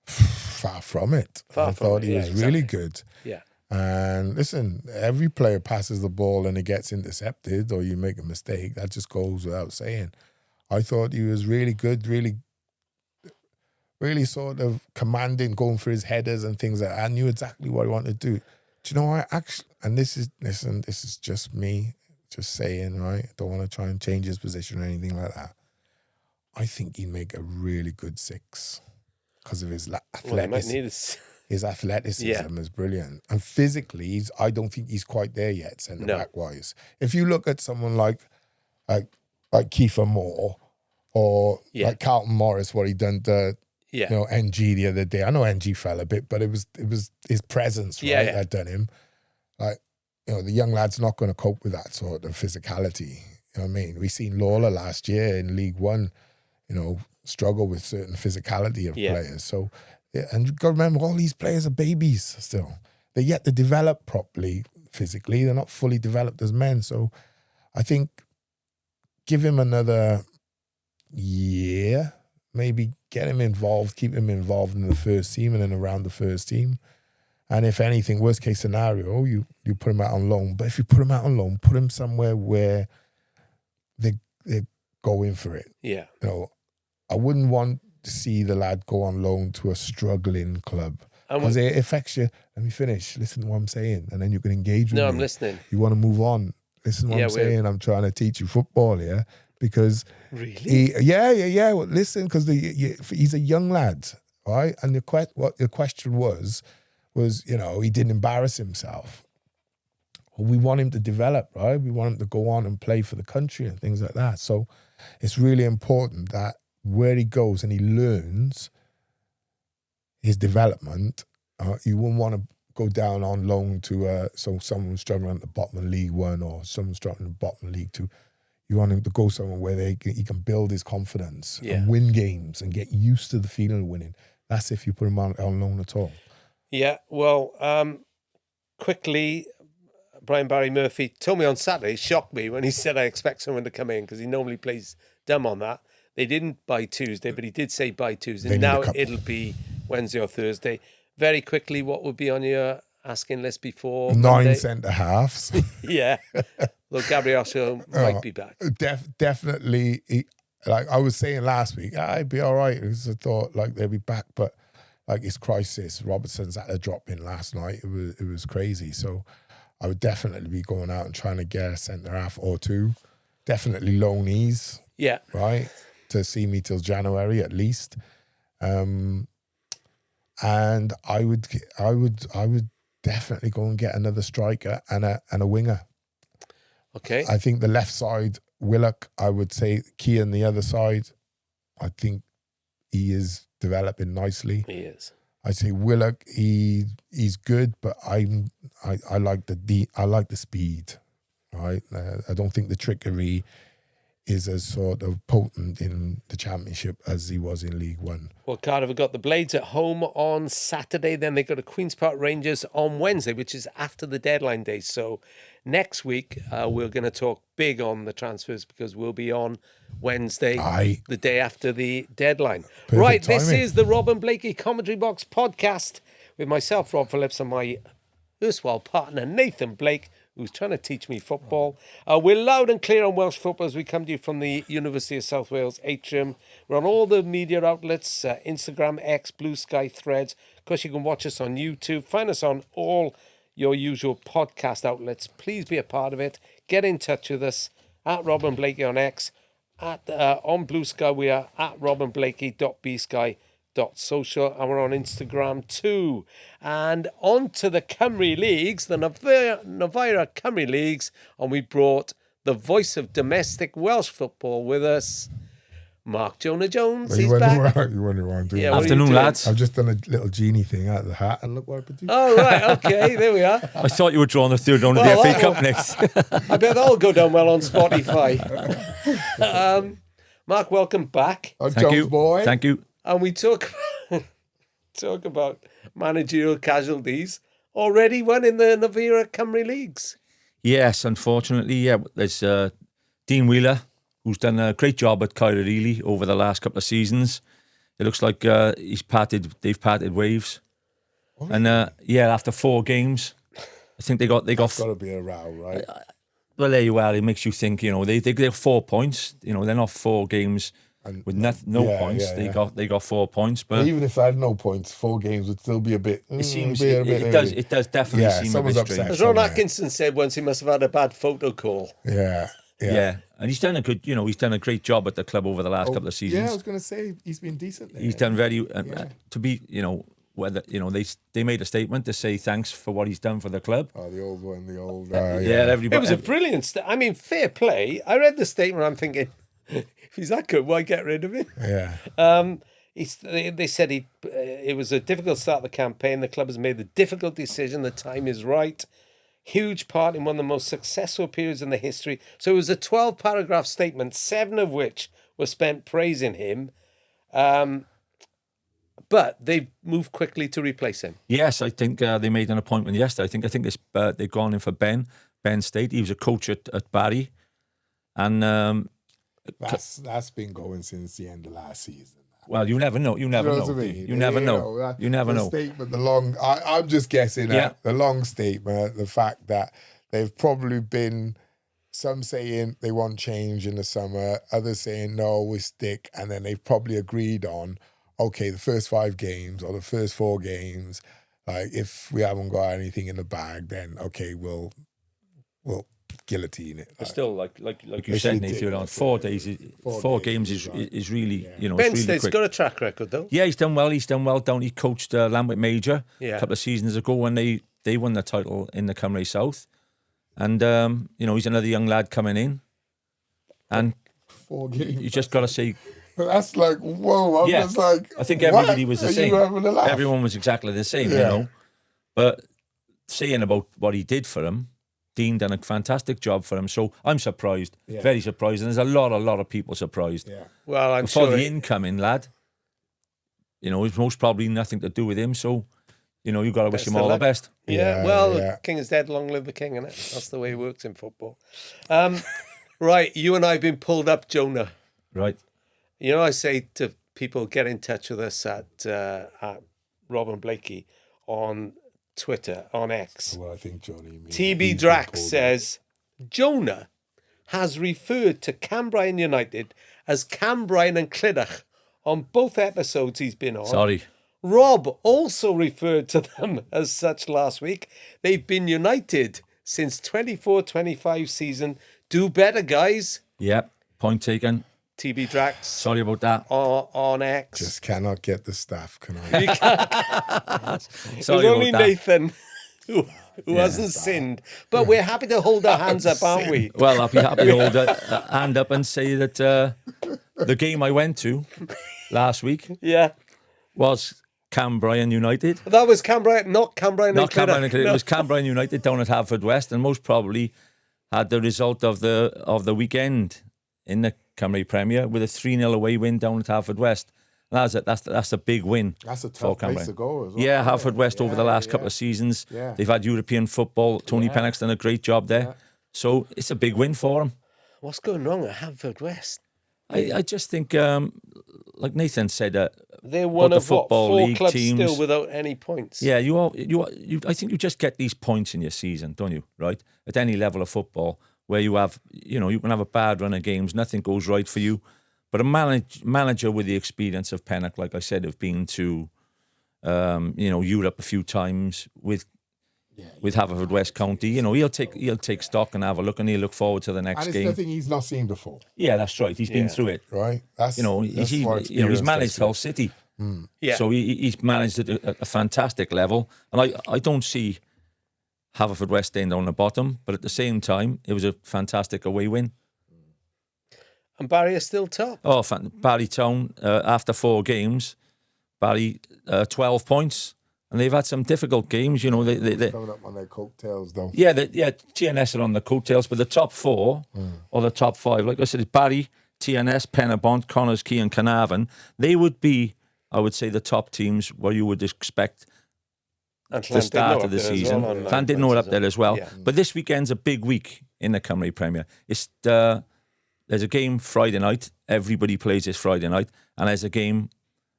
Far from it. I thought he was really good. Yeah. And listen, every player passes the ball and it gets intercepted or you make a mistake. That just goes without saying. I thought he was really good, really sort of commanding, going for his headers and things like that. I knew exactly what he wanted to do. Do you know what? And this is just me just saying, right? I don't want to try and change his position or anything like that. I think he'd make a really good 6 because of his athleticism. His athleticism is brilliant. And physically, I don't think he's quite there yet, centre-back wise. If you look at someone like Kiefer Moore or like Carlton Morris, what he done to NG the other day. I know NG fell a bit, but it was his presence, right, that done him. Like, the young lad's not going to cope with that sort of physicality. You know what I mean? We seen Lawler last year in League One, struggle with certain physicality of players. So, and you've got to remember, all these players are babies still. They're yet to develop properly physically. They're not fully developed as men. So I think give him another year, maybe get him involved, keep him involved in the first team and then around the first team. And if anything, worst case scenario, you put him out on loan. But if you put him out on loan, put him somewhere where they're going for it. Yeah. I wouldn't want to see the lad go on loan to a struggling club. Because it affects you. Let me finish. Listen to what I'm saying. And then you can engage with me. No, I'm listening. You want to move on. Listen to what I'm saying. I'm trying to teach you football here. Because really? Well, listen, because he's a young lad, right? And what the question was, he didn't embarrass himself. Well, we want him to develop, right? We want him to go on and play for the country and things like that. So it's really important that where he goes and he learns his development, you wouldn't want to go down on loan to someone struggling at the bottom of League One or someone struggling at the bottom of League Two. You want him to go somewhere where he can build his confidence and win games and get used to the feeling of winning. That's if you put him on loan at all. Yeah, well, quickly, Brian Barry Murphy told me on Saturday, shocked me when he said I expect someone to come in because he normally plays dumb on that. They didn't by Tuesday, but he did say by Tuesday. Now it'll be Wednesday or Thursday. Very quickly, what would be on your asking list before 9 Monday? centre-halves. Yeah. Look, Gabriel might be back. Definitely. Like I was saying last week, I'd be all right. I thought they'd be back, but it's crisis. Robertson's had a drop in last night. It was crazy. So I would definitely be going out and trying to get a centre-half or two. Definitely loanees. Yeah. Right? To see me till January at least. And I would definitely go and get another striker and a winger. Okay. I think the left side, Willock, I would say Keane the other side. I think he is developing nicely. He is. I say Willock, he's good, but I like the speed. Right? I don't think the trickery is as sort of potent in the Championship as he was in League One. Well, Cardiff have got the Blades at home on Saturday. Then they've got a Queen's Park Rangers on Wednesday, which is after the deadline day. So next week, we're going to talk big on the transfers because we'll be on Wednesday, the day after the deadline. Perfect timing. This is the Rob and Blakey Commentary Box podcast with myself, Rob Phillips, and my erstwhile partner, Nathan Blake, who's trying to teach me football. We're loud and clear on Welsh football as we come to you from the University of South Wales atrium. We're on all the media outlets, Instagram, X, Blue Sky, Threads. Of course, you can watch us on YouTube. Find us on all your usual podcast outlets. Please be a part of it. Get in touch with us at Rob and Blakey on X. On Blue Sky, we are at robandblakey.bsky.com. THAT.social, and we're on Instagram too. And on to the Cymru Leagues, the Novira Cymru Leagues, and we brought the voice of domestic Welsh football with us, Mark Jonah Jones. He's back. You wonder what I'm doing. Yeah, what are you Afternoon, doing? lads. I've just done a little genie thing out of the hat, and look what I produced. Oh, right, okay, there we are. I thought you were drawing the third round of Well, the that FA Cup next. I bet that'll go down well on Spotify. Mark, welcome back. I'm Thank Jones you. boy. Thank you. And we talk about managerial casualties. Already one in the Novira Cymru Leagues. Yes, unfortunately, yeah. There's Dean Wheeler, who's done a great job at Cardiff over the last couple of seasons. It looks like they've parted waves. Oh, And after 4 games, I think they got Got to be a row, right? well, there you are. It makes you think, they're 4 points. They're not 4 games with no points. They got 4 points, but Even if I had no points, 4 games would still be a bit. it does definitely seem a someone's bit upset. strange. As Ron somewhere. Atkinson said once, he must have had a bad photo call. Yeah. Yeah, and he's done he's done a great job at the club over the last couple of Yeah, I seasons. was going to say he's been decent there. He's done very to be whether they made a statement to say thanks for what he's done for the club. Oh, the old one, the old. Everybody. It was a brilliant I mean, fair play. I read the statement, I'm thinking, if he's that good, why get rid of him? Yeah. They said it was a difficult start of the campaign. The club has made the difficult decision. The time is right. Huge part in one of the most successful periods in the history. So it was a 12-paragraph statement, 7 of which were spent praising him. But they moved quickly to replace him. Yes, I think they made an appointment yesterday. I think they've gone in for Ben State. He was a coach at Barry, and That's been going since the end of last season. well, you never know. You never know. what I mean? You never know. You never the know. Statement, I'm just guessing at the long statement, the fact that they've probably been some saying they want change in the summer, others saying no, we stick, and then they've probably agreed on, okay, the first 5 games or the first 4 games, like if we haven't got anything in the bag, then okay, we'll guillotine it. But still, like you said, Nathan, on 4 days, 4 games is really, it's Ben really State's quick. got a track record, though. Yeah, he's done well. He's done well down. He coached Lambert Major a couple of seasons ago when they won the title in the Cymru South, and he's another young lad coming in, and 4 games. you just got to say, That's like, whoa, I'm just like, I think everybody was the Are same. you having a laugh? Everyone was exactly the same, But saying about what he did for him, Dean done a fantastic job for him. So I'm surprised, very surprised, and there's a lot of people surprised. Yeah. Well, I'm Before sure the incoming lad, it's most probably nothing to do with him. So, you've got to wish Best him of all luck. the best. Yeah, the king is dead, long live the king, innit? That's the way it works in football. Right, you and I have been pulled up, Jonah. Right. I say to people, get in touch with us at Rob and Blakey on Twitter, on X. Well, I think Johnny means TB Drax says, Jonah has referred to Cambrian United as Cambrian and Clydach on both episodes he's been on. Sorry. Rob also referred to them as such last week. They've been united since 24-25 season. Do better, guys. Yep. Point taken. TB Drax Sorry about that. on X. Just cannot get the staff, can I? There's Sorry only about that. Nathan who hasn't sinned. But we're happy to hold our hands up, aren't we? Well, I'll be happy to hold a hand up and say that the game I went to last week Yeah. was Cambrian United. That was Cambrian, not Cambrian and Not Cambrian, Clydach. it was Cambrian United down at Haverfordwest, and most probably had the result of the weekend in the Cymru Premier with a 3-0 away win down at Haverfordwest. That's a big win. That's a for tough place Cambrian. to go as well. Yeah, Haverfordwest over the last couple of seasons. Yeah. They've had European football. Tony Pennock's done a great job there. So it's a big win for them. What's going wrong at Haverfordwest? I just think, like Nathan said, They're one the of what, Football 4 League clubs teams. still without any points. yeah, I think you just get these points in your season, don't you? Right? At any level of football, where you have, you can have a bad run of games, nothing goes right for you. But a manager with the experience of Pennock, like I said, have been to, Europe a few times with Haverfordwest County. He'll take stock and have a look, and he'll look forward to the next And it's game. nothing he's not seen before, Yeah, that's right. He's been through it. right? That's He's what experience managed does Hull City. Yeah. So he's managed at a fantastic level. And I don't see Haverfordwest staying down the bottom, but at the same time, it was a fantastic away win. And Barry is still top. Oh, Barry Town, after 4 games, Barry, 12 points. And they've had some difficult games, you know. They coming up on their coattails, though. Yeah, TNS are on the coattails, but the top 4 or the top 5, like I said, it's Barry, TNS, Penabont, Connors Quay and Carnarvon. They would be, I would say, the top teams where you would expect And the start of the season. Llandudno are up there as well. Yeah. But this weekend's a big week in the Cymru Premier. It's there's a game Friday night. Everybody plays this Friday night. And there's a game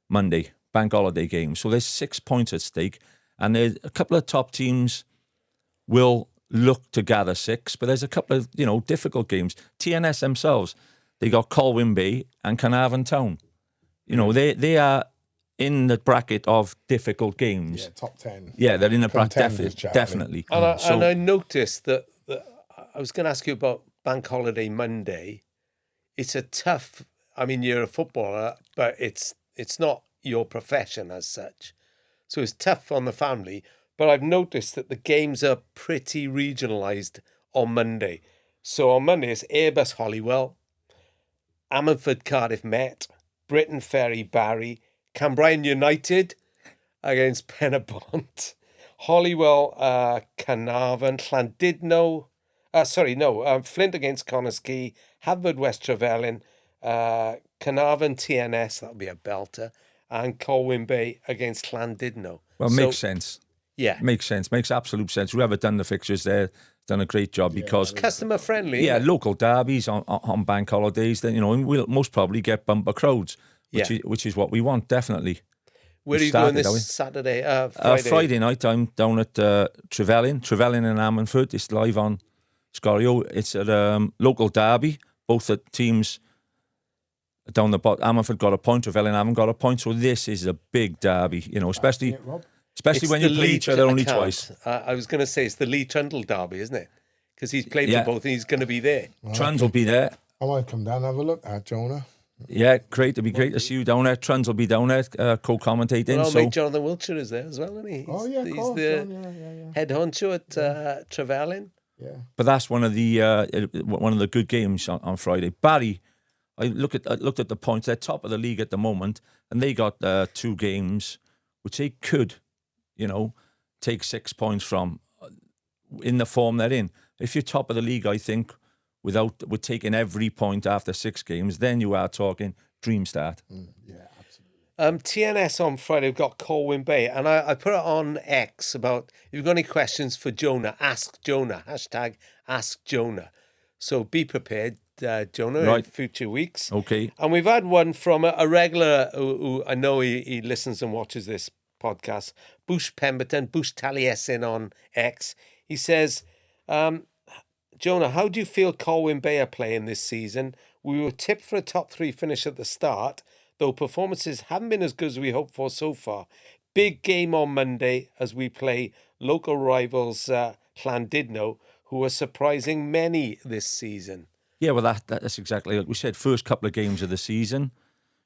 Monday, bank holiday game. So there's 6 points at stake. And there's a couple of top teams will look to gather 6. But there's a couple of, difficult games. TNS themselves, they got Colwyn Bay and Carnarvon Town. They are in the bracket of difficult games. Yeah, top 10. Yeah, they're in the bracket, Contenders, definitely. And I noticed that I was going to ask you about bank holiday Monday. It's a tough. I mean, you're a footballer, but it's not your profession as such, so it's tough on the family. But I've noticed that the games are pretty regionalised on Monday. So on Monday it's Airbus Holywell, Ammanford Cardiff Met, Britain Ferry Barry, Cambrian United against Penabont, Holywell Carnarvon, Llandudno. Flint against Connors Quay, Haverfordwest Trevelyan, Carnarvon TNS, that'll be a belter, and Colwyn Bay against Llandudno. Well, makes sense. Yeah. Makes sense. Makes absolute sense. Whoever done the fixtures there done a great job because customer friendly. Yeah, local derbies on bank holidays. Then we'll most probably get bumper crowds, which is what we want, definitely. Where are you going this Saturday? Friday? Friday night, I'm down at Trevelyan and Ammanford. It's live on Scorio. It's at local derby. Both the teams down the bottom. Ammanford got a point. Trevelyan haven't got a point. So this is a big derby. Especially when you play each other only twice. I was going to say it's the Lee Trundle derby, isn't it? Because he's played for both and he's going to be there. Trunds will be there. I might come down and have a look at Jonah. Yeah, great. It'd be great to see you down there. Trunds will be down there co-commentating. Well, mate, Jonathan Wiltshire is there as well, isn't he? He's the head honcho at Trevelyan. Yeah, but that's one of the good games on Friday. Barry, I looked at the points. They're top of the league at the moment, and they got 2 games which they could, take 6 points from in the form they're in. If you're top of the league, I think with taking every point after 6 games, then you are talking dream start. Yeah, absolutely. TNS on Friday, we've got Colwyn Bay, and I put it on X about if you've got any questions for Jonah, ask Jonah, #AskJonah. So be prepared, Jonah, in future weeks. Okay. And we've had one from a regular who I know he listens and watches this podcast, Bush Pemberton, Bush Taliesin on X. He says, Jonah, how do you feel Colwyn Bay are playing this season? We were tipped for a top 3 finish at the start, though performances haven't been as good as we hoped for so far. Big game on Monday as we play local rivals Llandudno, who are surprising many this season. Yeah, well, that's exactly like we said. First couple of games of the season,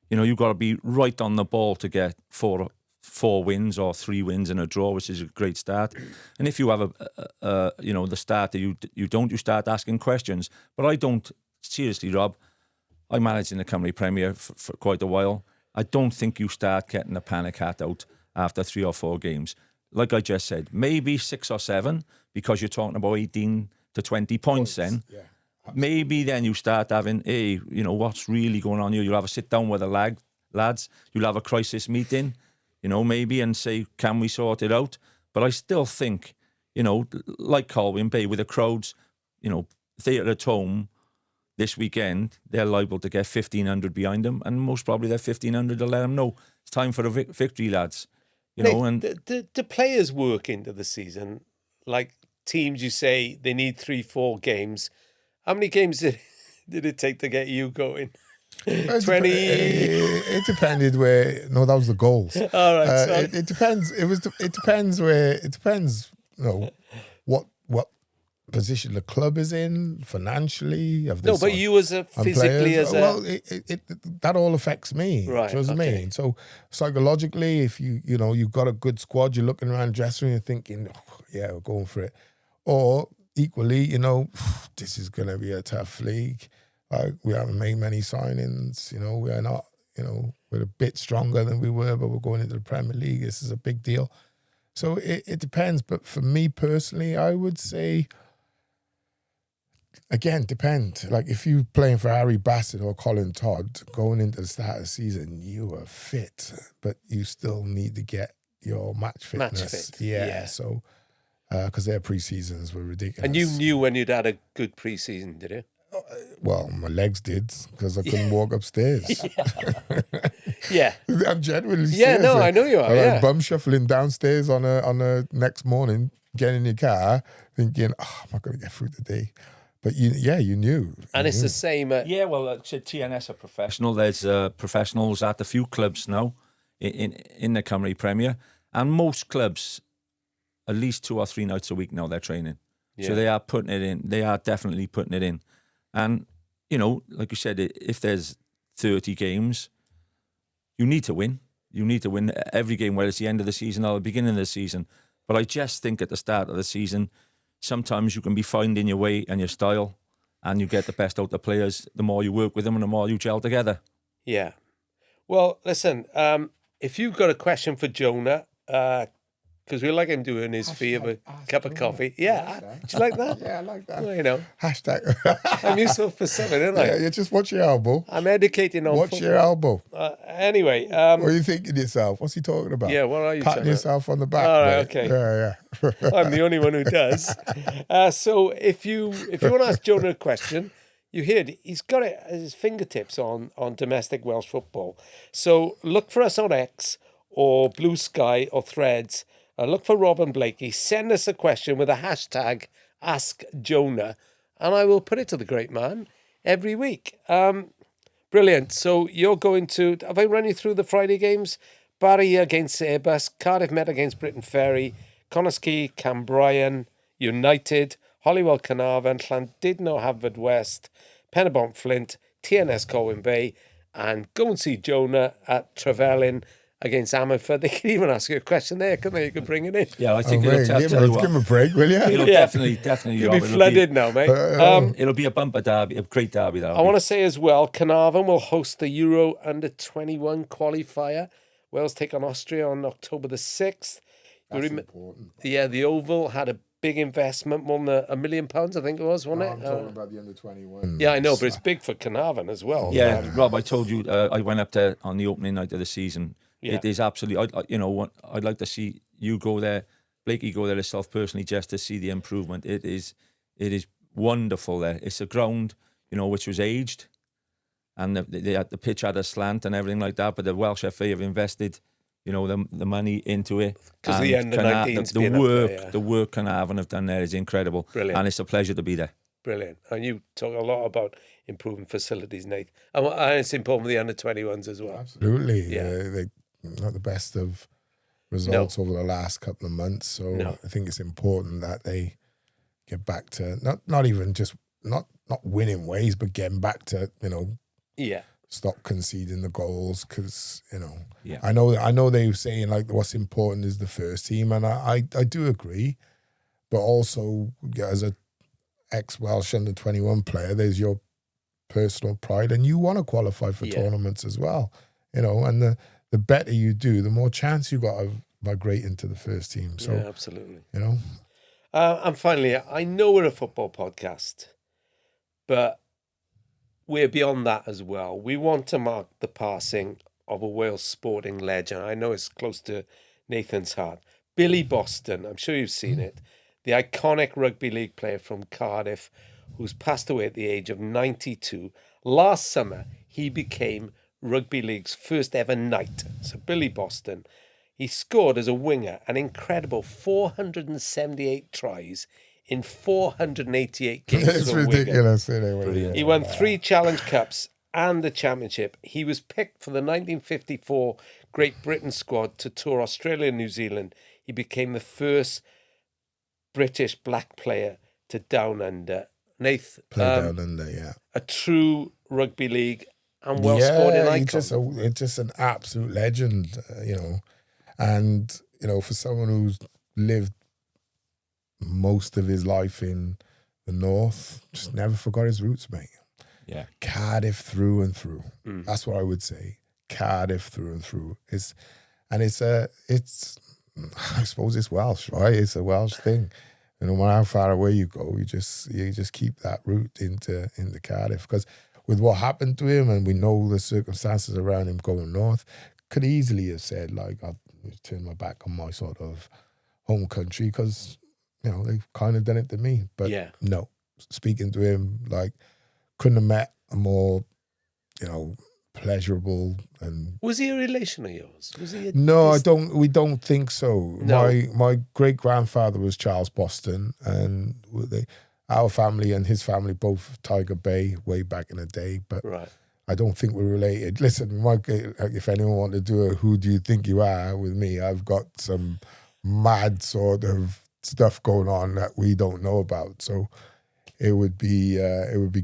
you've got to be right on the ball to get 4 wins or 3 wins and a draw, which is a great start. And if you have the start that you start asking questions. But I don't, seriously, Rob, I managed in the Cymru Premier for quite a while. I don't think you start getting the panic hat out after 3 or 4 games. Like I just said, maybe 6 or 7, because you're talking about 18 to 20 points then. Yeah. Maybe then you start having, what's really going on here? You'll have a sit down with the lads. You'll have a crisis meeting, maybe, and say, can we sort it out? But I still think, like Colwyn Bay, with the crowds, they're at home this weekend, they're liable to get 1,500 behind them, and most probably that 1,500 will let them know it's time for a victory, lads. Do players work into the season? Like teams, you say they need 3-4 games. How many games did it take to get you going? 20. It depended where. No, that was the goals. All right. It depends. It depends where. It depends. What position the club is in financially. No, but you as a physically players. as a Well, that all affects me. Right, Do you know what I okay. mean? So psychologically, if you've got a good squad, you're looking around the dressing room, you're thinking, oh, yeah, we're going for it. Or equally, this is going to be a tough league. Like, we haven't made many signings. We are not. We're a bit stronger than we were, but we're going into the Premier League. This is a big deal. So it depends. But for me personally, I would say, again, depend. Like, if you're playing for Harry Bassett or Colin Todd, going into the start of the season, you are fit, but you still need to get your match fitness. Match fit, Yeah. So, because their pre-seasons were ridiculous. And you knew when you'd had a good pre-season, did you? Well, my legs did, because I couldn't walk upstairs. Yeah. I'm genuinely serious. Yeah, no, I know you are, I yeah. like bum shuffling downstairs on a next morning, getting in your car, thinking, I'm not going to get through the day. But you knew. And it's the same. Yeah, well, like I said, TNS are professional. There's professionals at a few clubs now in the Cymru Premier. And most clubs, at least 2 or 3 nights a week now, they're training. Yeah. So they are putting it in. They are definitely putting it in. And, like you said, if there's 30 games, you need to win. You need to win every game, whether it's the end of the season or the beginning of the season. But I just think at the start of the season, sometimes you can be finding your way and your style, and you get the best out of the players the more you work with them and the more you gel together. Yeah. Well, listen, if you've got a question for Jonah, because we like him doing his fee of a cup of coffee. Yeah. Do you like that? Yeah, I like that. Well, Hashtag. I'm useful for something, aren't I? Yeah, you just watch your elbow. I'm educating on Watch football. your elbow. Anyway. What are you thinking to yourself? What's he talking about? Yeah, what are you Patting yourself on the back. All right, mate. okay. Yeah. I'm the only one who does. So if you want to ask Jonah a question, you heard he's got it at his fingertips on domestic Welsh football. So look for us on X or Blue Sky or Threads. Look for Rob and Blakey. Send us a question with a hashtag #AskJonah, and I will put it to the great man every week. Brilliant. So you're going to... Have I run you through the Friday games? Barry against Airbus, Cardiff Met against Britain Ferry, Connosky, Cambrian, United, Holywell Carnarvon, Llandudno Haverford, Penabont Flint, TNS Colwyn Bay, and go and see Jonah at Trevelyan against Ammerford. They can even ask you a question there, couldn't they? You could bring it in. Yeah, I think Give him a break, will you? It'll definitely. You'll be flooded now, mate. It'll be a bumper derby, a great derby. I want to say as well, Carnarvon will host the Euro Under-21 qualifier. Wales take on Austria on October the 6th. That's important. Yeah, the Oval had a big investment, more than £1 million, I think it was, wasn't it? I'm talking about the under-21. Yeah, I know, but it's big for Carnarvon as well. Yeah, Rob, I told you I went up there on the opening night of the season. Yeah. It is absolutely. I'd like to see you go there, Blakey go there yourself personally, just to see the improvement. It is wonderful there. It's a ground, which was aged, and the pitch had a slant and everything like that. But the Welsh FA have invested, the money into it. Because the under-19s the work Carnarvon have done there is incredible. Brilliant. And it's a pleasure to be there. Brilliant. And you talk a lot about improving facilities, Nate. And it's important with the under-21s as well. Absolutely. Yeah. They're not the best of results over the last couple of months. So I think it's important that they get back to not even just not winning ways, but getting back to, stop conceding the goals, because, I know they were saying like what's important is the first team, and I do agree, but also as a ex-Welsh under-21 player, there's your personal pride, and you want to qualify for tournaments as well, and the better you do, the more chance you got of migrating to the first team. So yeah, absolutely. And finally, I know we're a football podcast, but we're beyond that as well. We want to mark the passing of a Wales sporting legend. I know it's close to Nathan's heart. Billy Boston, I'm sure you've seen it. The iconic rugby league player from Cardiff, who's passed away at the age of 92. Last summer, he became Rugby League's first ever knight. So Billy Boston, he scored as a winger an incredible 478 tries in 488 games. it's ridiculous. He won 3 Challenge Cups and the Championship. He was picked for the 1954 Great Britain squad to tour Australia and New Zealand. He became the first British black player to Down Under. Nath, Play down under, yeah. a true rugby league and Welsh sporting icon. It's just an absolute legend, And, for someone who's lived most of his life in the north, just never forgot his roots, mate. Yeah. Cardiff through and through. That's what I would say. Cardiff through and through. I suppose it's Welsh, right? It's a Welsh thing. No matter how far away you go, you just keep that route into Cardiff. Because with what happened to him, and we know the circumstances around him going north, could easily have said, like, I'll turn my back on my sort of home country because, they've kind of done it to me. But no, speaking to him, like, couldn't have met a more, pleasurable and... Was he a relation of yours? Was he? No, we don't think so. No. My great grandfather was Charles Boston, and our family and his family both Tiger Bay way back in the day. But Right. I don't think we're related. Listen, Mike, if anyone wanted to do a "Who do you think you are" with me, I've got some mad sort of stuff going on that we don't know about. So it would be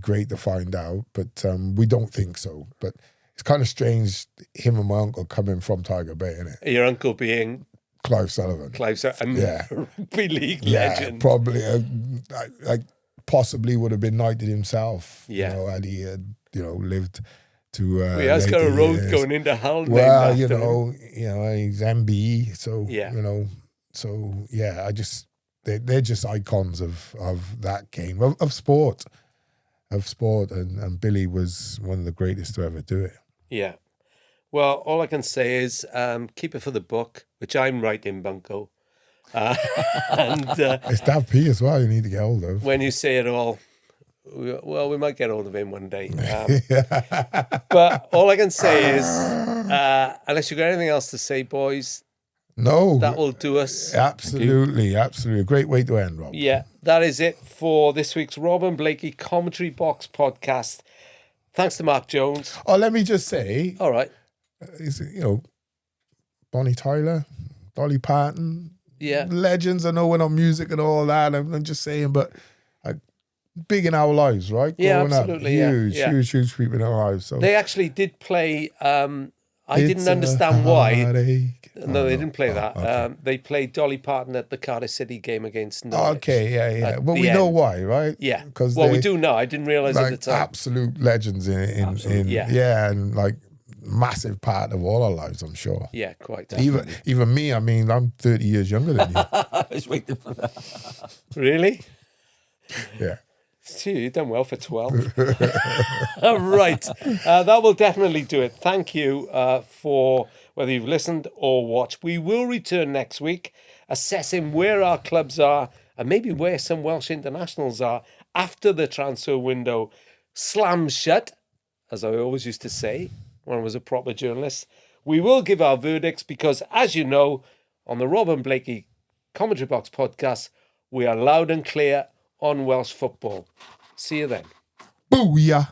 great to find out, but we don't think so. But it's kind of strange, him and my uncle coming from Tiger Bay, isn't it? Your uncle being Clive Sullivan. rugby league Yeah, legend. probably. Like possibly would have been knighted himself. Yeah. Had he lived to. He has got a later road years. going into Hull. Well, named after him. he's MBE, so Yeah. I just they're just icons of that game of sport, and Billy was one of the greatest to ever do it. Yeah. Well, all I can say is keep it for the book, which I'm writing, Bunko. And It's Dav P as well. You need to get hold of. when you say it all, we might get hold of him one day. But all I can say is, unless you've got anything else to say, boys, No, that will do us. absolutely. A great way to end, Rob. Yeah, that is it for this week's Rob and Blakey Commentary Box podcast. Thanks to Mark Jones. Oh, let me just say, All right. Bonnie Tyler, Dolly Parton, Yeah. legends. I know we're not music and all that. I'm just saying, but big in our lives, right? Yeah, Growing up, absolutely, yeah, huge people in our lives. So They actually did play. I It's didn't a understand why. heartache. No, they didn't play that. Okay. They played Dolly Parton at the Cardiff City game against Norwich. Okay, yeah. At But the we know end. why, right? Yeah. Because We do know. I didn't realise at the like time. absolute legends in yeah. and like massive part of all our lives, I'm sure. Yeah, quite. Definitely. Even me, I mean, I'm 30 years younger than you. I was waiting for that. Really? Yeah. Gee, you've done well for 12. Right. That will definitely do it. Thank you for whether you've listened or watched. We will return next week, assessing where our clubs are and maybe where some Welsh internationals are after the transfer window slams shut, as I always used to say when I was a proper journalist. We will give our verdicts because, as you know, on the Rob and Blakey Commentary Box podcast, we are loud and clear on Welsh football. See you then. Booyah.